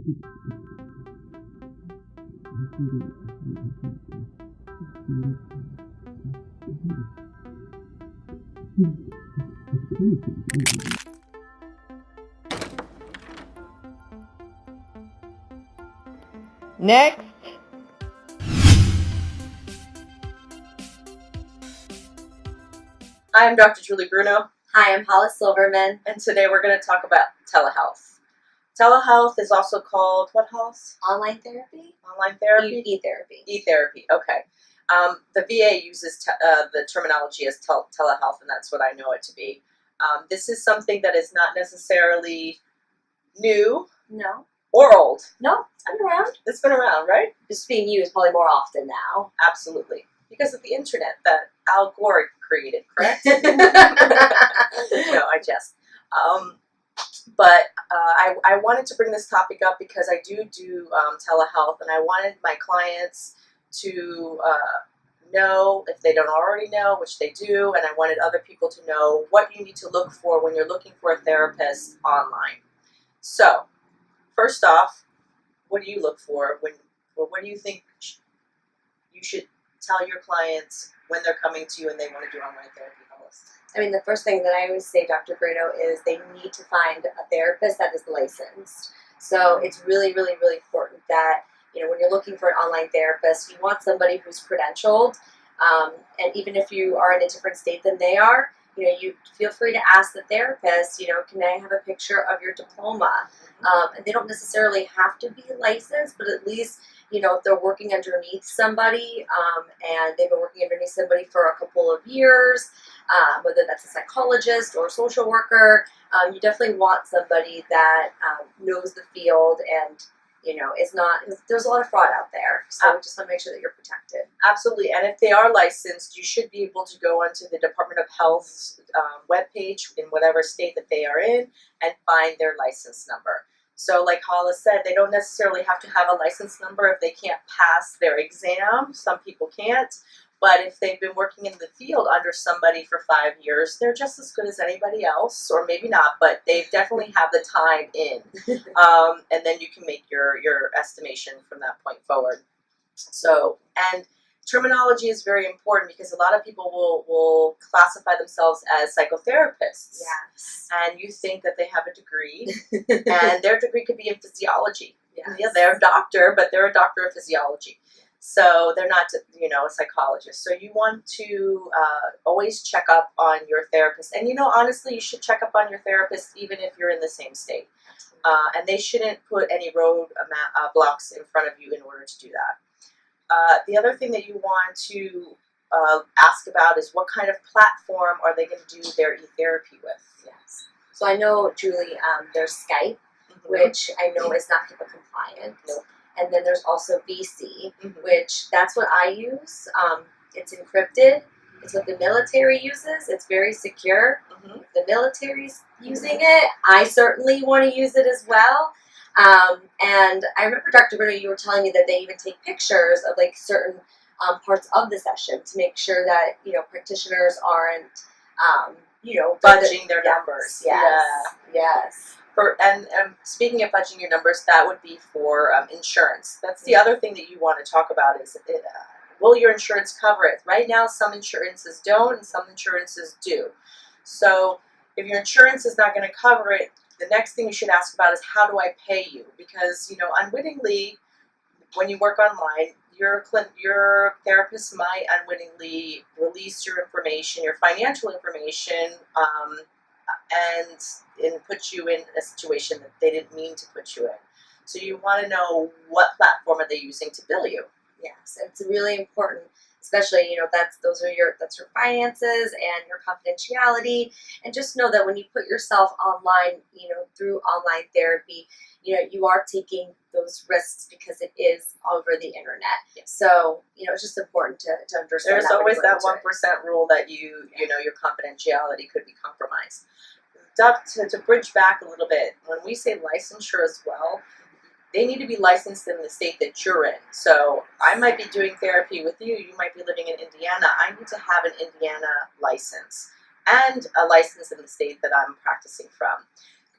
Next. Hi, I'm Dr. Julie Bruno. Hi, I'm Hollis Silverman. And today we're going to talk about telehealth. Telehealth is also called what, Hollis? Online therapy? Online therapy? E-therapy. E-therapy, okay. The VA uses the terminology as telehealth, and that's what I know it to be. This is something that is not necessarily new. No. Or old. No, it's been around. It's been around, right? It's being used probably more often now. Absolutely. Because of the internet that Al Gore created, correct? No, I jest. But I wanted to bring this topic up because I do telehealth, and I wanted my clients to know, if they don't already know, which they do, and I wanted other people to know what you need to look for when you're looking for a therapist online. So, first off, what do you look for what do you think you should tell your clients when they're coming to you and they want to do online therapy, Hollis? I mean, the first thing that I always say, Dr. Bruno, is they need to find a therapist that is licensed. So it's really, really, really important that, when you're looking for an online therapist, you want somebody who's credentialed. And even if you are in a different state than they are, you feel free to ask the therapist, can I have a picture of your diploma? And they don't necessarily have to be licensed, but at least, if they're working underneath somebody, and they've been working underneath somebody for a couple of years, whether that's a psychologist or a social worker, you definitely want somebody that knows the field and, is not, there's a lot of fraud out there. So just want to make sure that you're protected. Absolutely. And if they are licensed, you should be able to go onto the Department of Health's webpage in whatever state that they are in and find their license number. So like Hollis said, they don't necessarily have to have a license number if they can't pass their exam. Some people can't. But if they've been working in the field under somebody for 5 years, they're just as good as anybody else, or maybe not, but they definitely have the time in. And then you can make your estimation from that point forward. So, and terminology is very important because a lot of people will classify themselves as psychotherapists. Yes. And you think that they have a degree, and their degree could be in physiology. Yes. Yeah, they're a doctor, but they're a doctor of physiology. So they're not, a psychologist. So you want to always check up on your therapist. And, honestly, you should check up on your therapist even if you're in the same state. And they shouldn't put any road blocks in front of you in order to do that. The other thing that you want to ask about is what kind of platform are they going to do their e-therapy with? Yes. So I know, Julie, there's Skype, which I know is not HIPAA compliant. Nope. And then there's also VC, which that's what I use. It's encrypted. It's what the military uses. It's very secure. If the military's using it, I certainly want to use it as well. And I remember, Dr. Bruno, you were telling me that they even take pictures of certain parts of the session to make sure that, practitioners aren't, fudging their numbers. Yes. Yeah. Yes. And speaking of fudging your numbers, that would be for insurance. That's the other thing that you want to talk about is, will your insurance cover it? Right now, some insurances don't and some insurances do. So if your insurance is not going to cover it, the next thing you should ask about is, how do I pay you? Because, unwittingly, when you work online, your therapist might unwittingly release your information, your financial information, and put you in a situation that they didn't mean to put you in. So you want to know what platform are they using to bill you. Yes, it's really important, especially, that's your finances and your confidentiality. And just know that when you put yourself online, through online therapy, you are taking those risks because it is over the internet. Yes. So, it's just important to understand. There's always that 1% rule that your confidentiality could be compromised. To bridge back a little bit, when we say licensure as well, they need to be licensed in the state that you're in. So I might be doing therapy with you. You might be living in Indiana. I need to have an Indiana license and a license in the state that I'm practicing from.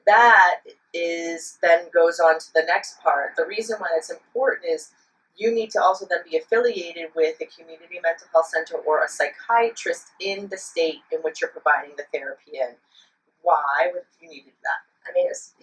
that is then goes on to the next part. The reason why that's important is you need to also then be affiliated with a community mental health center or a psychiatrist in the state in which you're providing the therapy in. Why would you need that? I mean, it's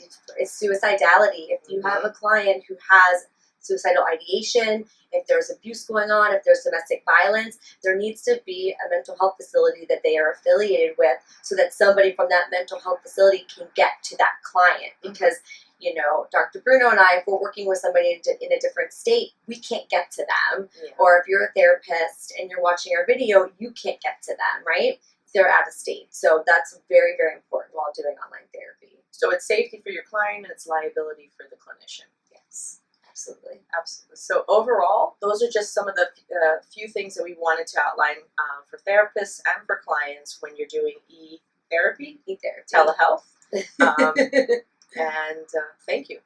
suicidality. If you have a client who has suicidal ideation, if there's abuse going on, if there's domestic violence, there needs to be a mental health facility that they are affiliated with so that somebody from that mental health facility can get to that client. Because, you know, Dr. Bruno and I, if we're working with somebody in a different state, we can't get to them. Yeah. Or if you're a therapist and you're watching our video, you can't get to them, right? They're out of state. So that's very, very important while doing online therapy. So it's safety for your client and it's liability for the clinician. Yes, absolutely. Absolutely. So overall, those are just some of the few things that we wanted to outline for therapists and for clients when you're doing e-therapy, telehealth. And thank you.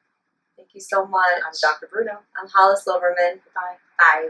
Thank you so much. I'm Dr. Bruno. I'm Hollis Silverman. Goodbye. Bye.